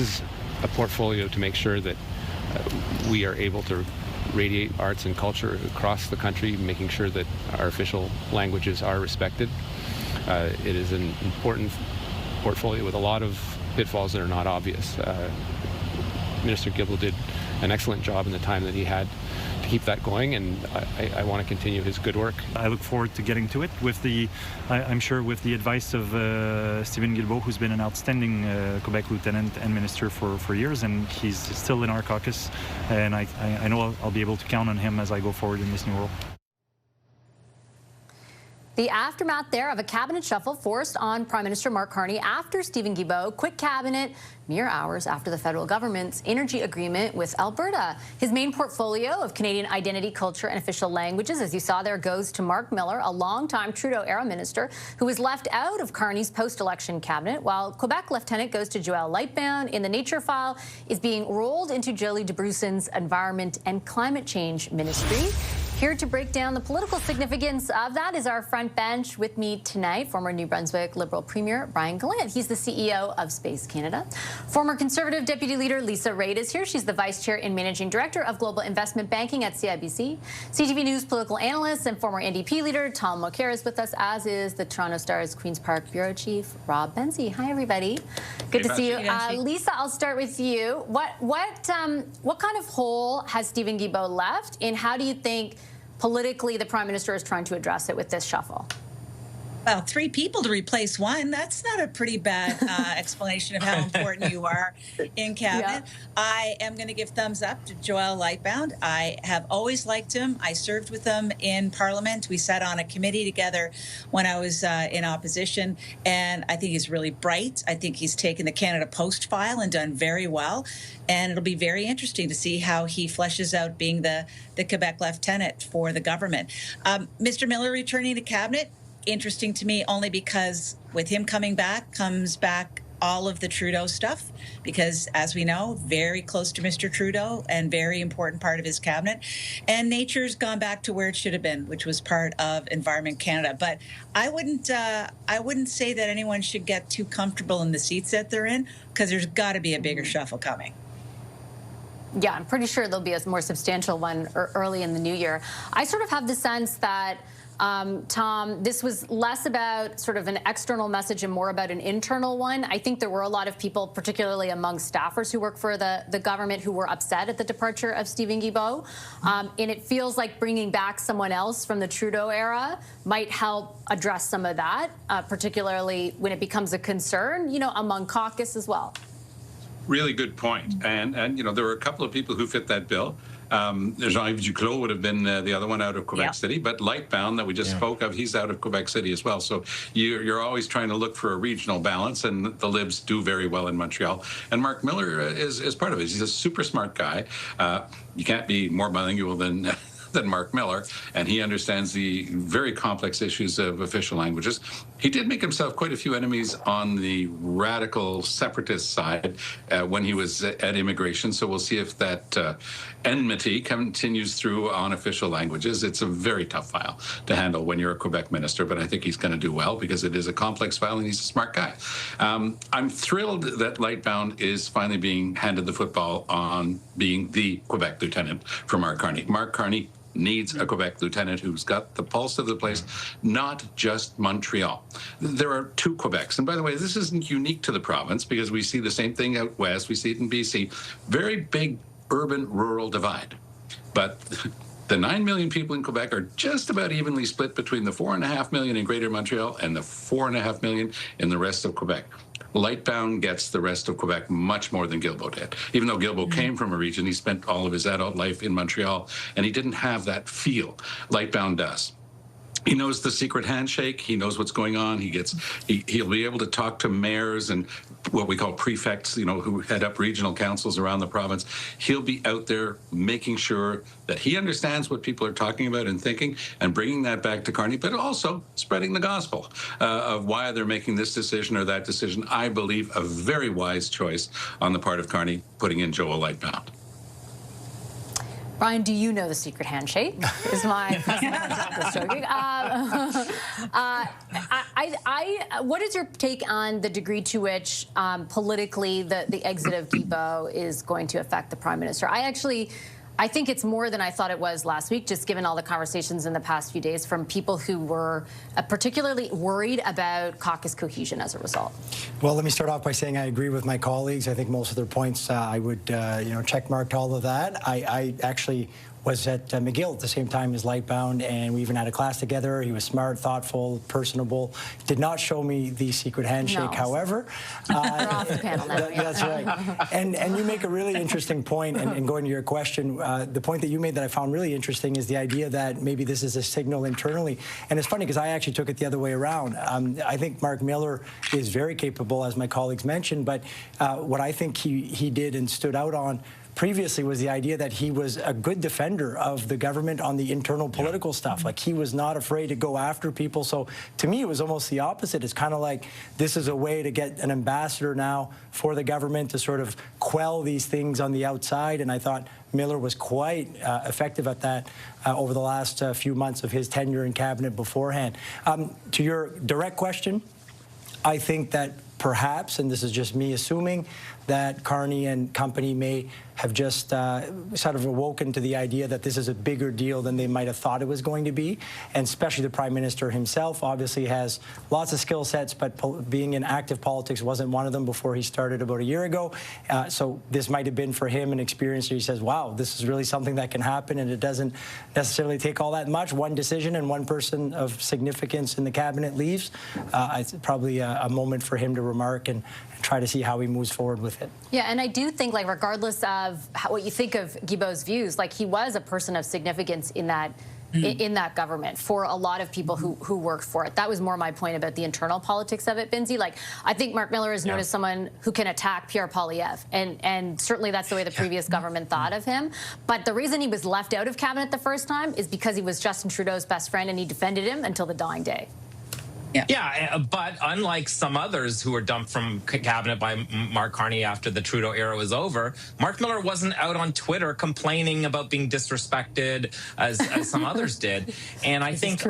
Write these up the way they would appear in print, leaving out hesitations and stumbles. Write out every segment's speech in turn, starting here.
is a portfolio to make sure that we are able to radiate arts and culture across the country, making sure that our official languages are respected. It is an important portfolio with a lot of pitfalls that are not obvious. Minister Guilbeault did an excellent job in the time that he had to keep that going, and I want to continue his good work. I look forward to getting to it with I'm sure with the advice of Steven Guilbeault, who's been an outstanding Quebec lieutenant and minister for years, and he's still in our caucus, and I know I'll be able to count on him as I go forward in this new role. The aftermath there of a cabinet shuffle forced on Prime Minister Mark Carney after Steven Guilbeault quit cabinet mere hours after the federal government's energy agreement with Alberta. His main portfolio of Canadian identity, culture, and official languages, as you saw there, goes to Mark Miller, a longtime Trudeau-era minister who was left out of Carney's post-election cabinet, while Quebec Lieutenant goes to Joël Lightbound in the Nature File is being rolled into Jolie Dabrusin's Environment and Climate Change Ministry. Here to break down the political significance of that is our front bench. With me tonight, former New Brunswick Liberal Premier Brian Gallant. He's the CEO of Space Canada. Former Conservative Deputy Leader Lisa Raitt is here. She's the Vice Chair and Managing Director of Global Investment Banking at CIBC. CTV News political analyst and former NDP leader Tom Mulcair is with us, as is the Toronto Star's Queen's Park Bureau Chief Rob Benzie. Hi, everybody. Good to see you. Lisa, I'll start with you. What kind of hole has Steven Guilbeault left, and how do you think politically the Prime Minister is trying to address it with this shuffle? Well, 3 people to replace one. That's not a pretty bad explanation of how important you are in cabinet. Yeah. I am going to give thumbs up to Joël Lightbound. I have always liked him. I served with him in Parliament. We sat on a committee together when I was in opposition, and I think he's really bright. I think he's taken the Canada Post file and done very well, and it'll be very interesting to see how he fleshes out being the Quebec lieutenant for the government. Mr. Miller returning to cabinet, interesting to me only because with him coming back comes back all of the Trudeau stuff, because as we know, very close to Mr. Trudeau and very important part of his cabinet. And nature's gone back to where it should have been, which was part of Environment Canada. But I wouldn't say that anyone should get too comfortable in the seats that they're in, because there's got to be a bigger shuffle coming. Yeah, I'm pretty sure there'll be a more substantial one early in the new year. I sort of have the sense that Tom, this was less about sort of an external message and more about an internal one. I think there were a lot of people, particularly among staffers who work for the government, who were upset at the departure of Steven Guilbeault. And it feels like bringing back someone else from the Trudeau era might help address some of that, particularly when it becomes a concern, among caucus as well. Really good point. And you know, there were a couple of people who fit that bill. Jean-Yves Duclos would have been the other one out of Quebec City, but Lightbound that we just spoke of, he's out of Quebec City as well. So you're always trying to look for a regional balance, and the Libs do very well in Montreal. And Mark Miller is part of it. He's a super smart guy. You can't be more bilingual than Mark Miller, and he understands the very complex issues of official languages. He did make himself quite a few enemies on the radical separatist side when he was at immigration, so we'll see if that enmity continues through on official languages. It's a very tough file to handle when you're a Quebec minister, but I think he's going to do well because it is a complex file and he's a smart guy. I'm thrilled that Lightbound is finally being handed the football on being the Quebec lieutenant for Mark Carney. Mark Carney needs a Quebec lieutenant who's got the pulse of the place, not just Montreal. There are 2 Quebecs. And by the way, this isn't unique to the province because we see the same thing out west. We see it in BC. Very big urban-rural divide. But the 9 million people in Quebec are just about evenly split between the 4.5 million in Greater Montreal and the 4.5 million in the rest of Quebec. Lightbound gets the rest of Quebec much more than Guilbeault did. Even though Guilbeault came from a region, he spent all of his adult life in Montreal, and he didn't have that feel. Lightbound does. He knows the secret handshake. He knows what's going on. He'll be able to talk to mayors and what we call prefects, who head up regional councils around the province. He'll be out there making sure that he understands what people are talking about and thinking and bringing that back to Carney, but also spreading the gospel of why they're making this decision or that decision. I believe a very wise choice on the part of Carney, putting in Joël Lightbound. Brian, do you know the secret handshake? Is my joking. What is your take on the degree to which politically the exit of Guilbeault is going to affect the Prime Minister? I think it's more than I thought it was last week, just given all the conversations in the past few days from people who were particularly worried about caucus cohesion as a result. Well, let me start off by saying I agree with my colleagues. I think most of their points I would, check mark all of that. I actually was at McGill at the same time as Lightbound, and we even had a class together. He was smart, thoughtful, personable. Did not show me the secret handshake, however. We're off the panel now. That's right. And you make a really interesting point, and going to your question, the point that you made that I found really interesting is the idea that maybe this is a signal internally. And it's funny because I actually took it the other way around. I think Mark Miller is very capable, as my colleagues mentioned, but what I think he did and stood out on previously was the idea that he was a good defender of the government on the internal political stuff. Like, he was not afraid to go after people. So to me, it was almost the opposite. It's kind of like this is a way to get an ambassador now for the government to sort of quell these things on the outside. And I thought Miller was quite effective at that over the last few months of his tenure in cabinet beforehand. To your direct question, I think that perhaps, and this is just me assuming, that Carney and company may have just sort of awoken to the idea that this is a bigger deal than they might have thought it was going to be. And especially the Prime Minister himself obviously has lots of skill sets, but being in active politics wasn't one of them before he started about a year ago. So this might have been for him an experience where he says, wow, this is really something that can happen, and it doesn't necessarily take all that much. One decision and one person of significance in the cabinet leaves. It's probably a moment for him to remark and try to see how he moves forward with it. Yeah, and I do think, like, regardless of what you think of Guilbeault's views, like, he was a person of significance in that in that government for a lot of people who worked for it. That was more my point about the internal politics of it, Binzi. Like, I think Mark Miller is known as someone who can attack Pierre Poilievre, and certainly that's the way the previous government thought of him. But the reason he was left out of cabinet the first time is because he was Justin Trudeau's best friend, and he defended him until the dying day. Yeah, but unlike some others who were dumped from cabinet by Mark Carney after the Trudeau era was over, Mark Miller wasn't out on Twitter complaining about being disrespected as some others did. And I think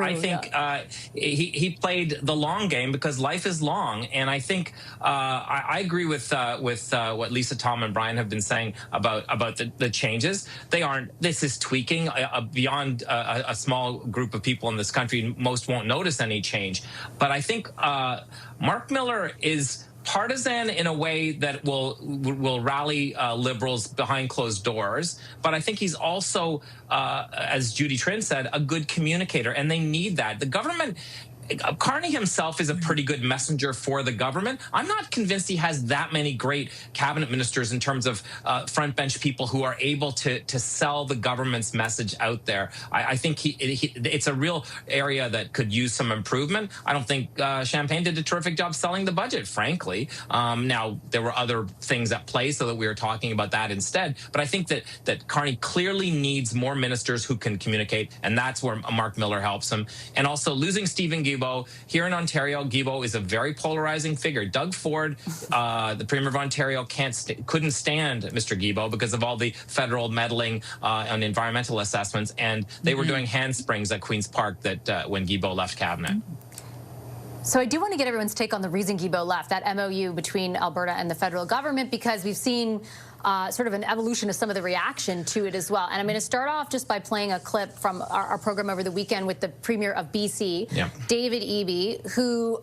he played the long game because life is long. And I think I agree with what Lisa, Tom, and Brian have been saying about the changes. They aren't. This is tweaking beyond a small group of people in this country. Most won't notice any change. But I think Mark Miller is partisan in a way that will rally Liberals behind closed doors. But I think he's also, as Judy Trin said, a good communicator, and they need that. The government... Carney himself is a pretty good messenger for the government. I'm not convinced he has that many great cabinet ministers in terms of front bench people who are able to sell the government's message out there. I think it's a real area that could use some improvement. I don't think Champagne did a terrific job selling the budget, frankly. Now, there were other things at play, so that we were talking about that instead. But I think that Carney clearly needs more ministers who can communicate, and that's where Mark Miller helps him. And also losing Steven Guilbeault. Here in Ontario, Guilbeault is a very polarizing figure. Doug Ford, the Premier of Ontario, couldn't stand Mr. Guilbeault because of all the federal meddling on environmental assessments, and they were doing handsprings at Queen's Park when Guilbeault left cabinet. So I do want to get everyone's take on the reason Guilbeault left, that MOU between Alberta and the federal government, because we've seen sort of an evolution of some of the reaction to it as well. And I'm going to start off just by playing a clip from our program over the weekend with the Premier of BC, David Eby, who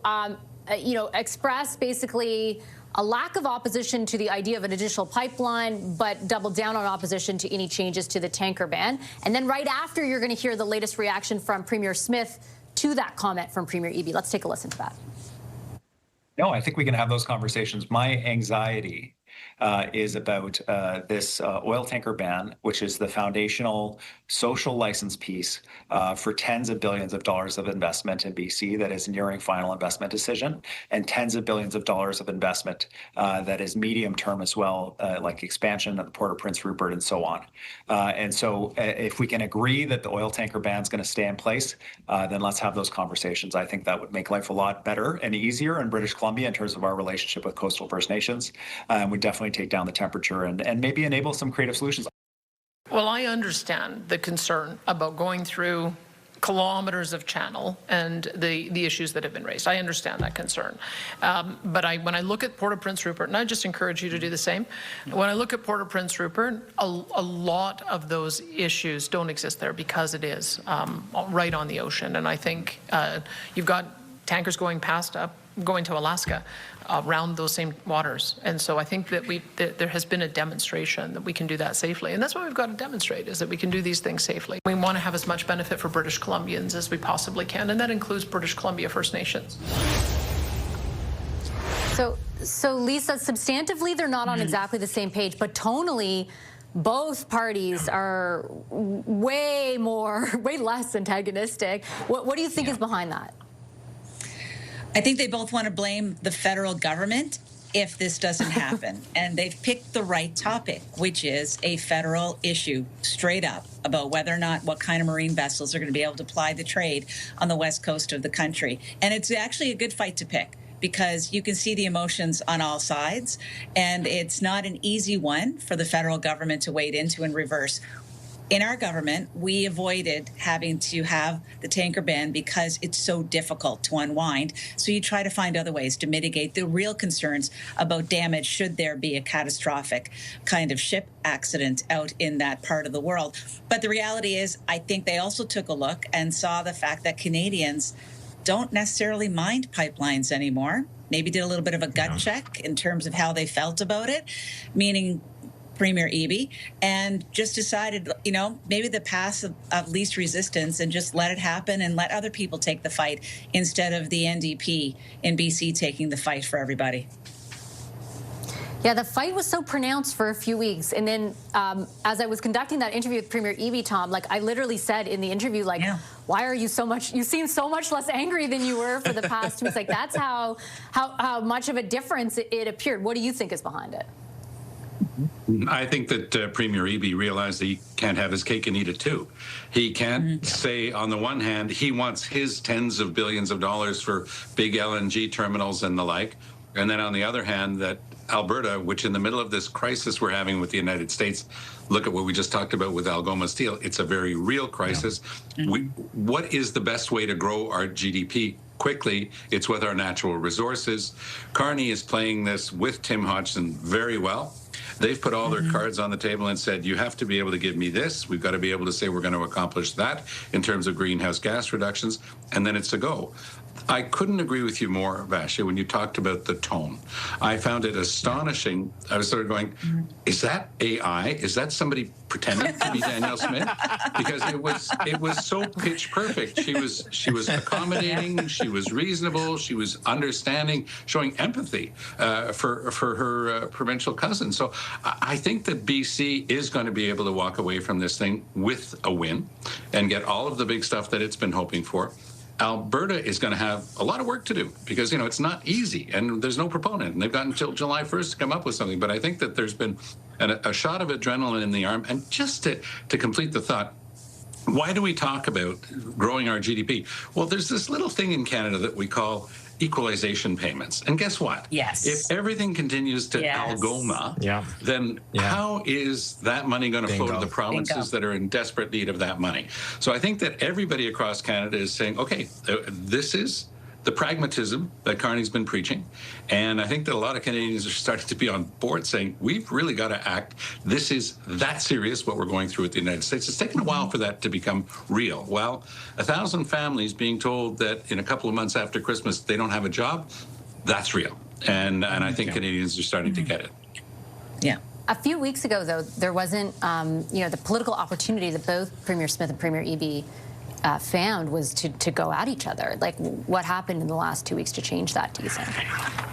expressed basically a lack of opposition to the idea of an additional pipeline, but doubled down on opposition to any changes to the tanker ban. And then right after, you're going to hear the latest reaction from Premier Smith to that comment from Premier Eby. Let's take a listen to that. No, I think we can have those conversations. My anxiety is about this oil tanker ban, which is the foundational social license piece for tens of billions of dollars of investment in BC that is nearing final investment decision, and tens of billions of dollars of investment that is medium term as well, like expansion of the Port of Prince Rupert and so on. And so if we can agree that the oil tanker ban is going to stay in place, then let's have those conversations. I think that would make life a lot better and easier in British Columbia in terms of our relationship with coastal First Nations. Would definitely take down the temperature and maybe enable some creative solutions. Well, I understand the concern about going through kilometers of channel and the issues that have been raised. I understand that concern. But when I look at Port of Prince Rupert, and I just encourage you to do the same, when I look at Port of Prince Rupert, a lot of those issues don't exist there because it is right on the ocean. And I think you've got tankers going to Alaska around those same waters. And so I think that there has been a demonstration that we can do that safely. And that's what we've got to demonstrate, is that we can do these things safely. We want to have as much benefit for British Columbians as we possibly can, and that includes British Columbia First Nations. So Lisa, substantively, they're not on exactly the same page, but tonally, both parties are way less antagonistic. What do you think is behind that? I think they both want to blame the federal government if this doesn't happen. And they've picked the right topic, which is a federal issue, straight up, about whether or not what kind of marine vessels are going to be able to ply the trade on the west coast of the country. And it's actually a good fight to pick, because you can see the emotions on all sides. And it's not an easy one for the federal government to wade into and reverse. In our government, we avoided having to have the tanker ban because it's so difficult to unwind. So you try to find other ways to mitigate the real concerns about damage should there be a catastrophic kind of ship accident out in that part of the world. But the reality is, I think they also took a look and saw the fact that Canadians don't necessarily mind pipelines anymore. Maybe did a little bit of a gut check in terms of how they felt about it, meaning Premier Eby, and just decided, maybe the path of least resistance and just let it happen and let other people take the fight instead of the NDP in BC taking the fight for everybody. Yeah, the fight was so pronounced for a few weeks. And then as I was conducting that interview with Premier Eby, Tom, I literally said in the interview, why are you you seem so much less angry than you were for the past 2 weeks. That's how much of a difference it appeared. What do you think is behind it? I think that Premier Eby realized that he can't have his cake and eat it too. He can't say, on the one hand, he wants his tens of billions of dollars for big LNG terminals and the like, and then on the other hand, that Alberta, which in the middle of this crisis we're having with the United States, look at what we just talked about with Algoma Steel. It's a very real crisis. What is the best way to grow our GDP quickly? It's with our natural resources. Carney is playing this with Tim Hodgson very well. They've put all their cards on the table and said, you have to be able to give me this. We've got to be able to say we're going to accomplish that in terms of greenhouse gas reductions, and then it's a go. I couldn't agree with you more, Vasha, when you talked about the tone. I found it astonishing. I was sort of going, is that AI? Is that somebody pretending to be Danielle Smith? Because it was so pitch perfect. She was accommodating. She was reasonable. She was understanding, showing empathy for her provincial cousin. So I think that BC is going to be able to walk away from this thing with a win and get all of the big stuff that it's been hoping for. Alberta is going to have a lot of work to do because, it's not easy and there's no proponent. And they've got until July 1st to come up with something. But I think that there's been a shot of adrenaline in the arm. And just to complete the thought, why do we talk about growing our GDP? Well, there's this little thing in Canada that we call equalization payments. And guess what? Yes. If everything continues to Algoma, then how is that money going to flow to the provinces that are in desperate need of that money? So I think that everybody across Canada is saying, okay, this is the pragmatism that Carney's been preaching. And I think that a lot of Canadians are starting to be on board saying, we've really got to act. This is that serious, what we're going through with the United States. It's taken a while for that to become real. Well, 1,000 families being told that in a couple of months after Christmas, they don't have a job, that's real. And I think Canadians are starting to get it. Yeah. A few weeks ago, though, there wasn't, the political opportunity that both Premier Smith and Premier Eby found was to go at each other. What happened in the last 2 weeks to change that, do you think?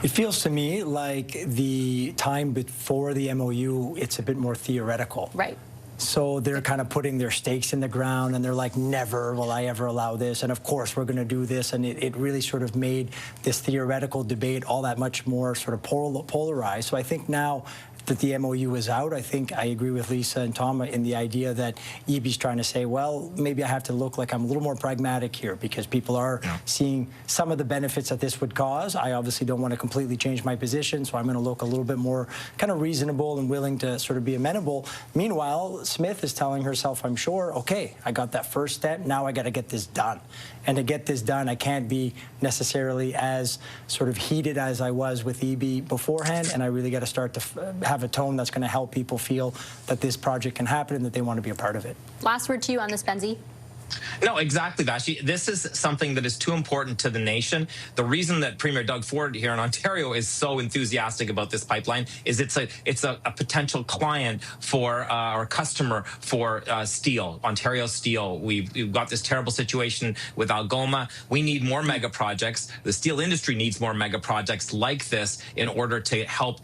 It feels to me like the time before the MOU, it's a bit more theoretical. Right. So they're kind of putting their stakes in the ground and they're like, never will I ever allow this. And of course, we're going to do this. And it really sort of made this theoretical debate all that much more sort of polarized. So I think now that the MOU is out. I think I agree with Lisa and Tom in the idea that EB's trying to say, well, maybe I have to look like I'm a little more pragmatic here because people are seeing some of the benefits that this would cause. I obviously don't want to completely change my position, so I'm going to look a little bit more kind of reasonable and willing to sort of be amenable. Meanwhile, Smith is telling herself, I'm sure, okay, I got that first step, now I got to get this done. And to get this done, I can't be necessarily as sort of heated as I was with EB beforehand, and I really got to start to have a tone that's going to help people feel that this project can happen and that they want to be a part of it. Last word to you on this, Benzie. No, exactly, Vashi. This is something that is too important to the nation. The reason that Premier Doug Ford here in Ontario is so enthusiastic about this pipeline is it's a potential client for or customer for steel, Ontario Steel. We've got this terrible situation with Algoma. We need more mega projects. The steel industry needs more mega projects like this in order to help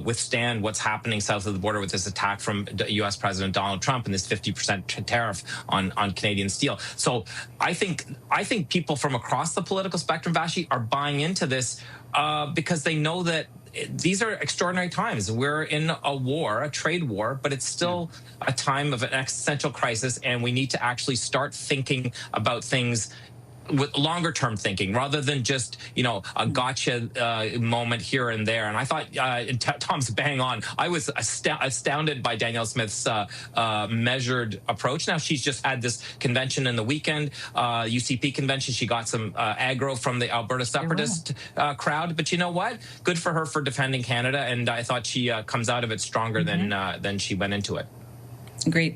withstand what's happening south of the border with this attack from U.S. President Donald Trump and this 50% tariff on Canadian steel. So I think people from across the political spectrum, Vashi, are buying into this because they know that these are extraordinary times. We're in a war, a trade war, but it's still a time of an existential crisis, and we need to actually start thinking about things with longer term thinking rather than just, you know, a gotcha moment here and there. And I thought Tom's bang on. I was astounded by Danielle Smith's measured approach. Now, she's just had this convention in the weekend, UCP convention. She got some aggro from the Alberta separatist crowd. But you know what? Good for her for defending Canada. And I thought she comes out of it stronger than she went into it. Great.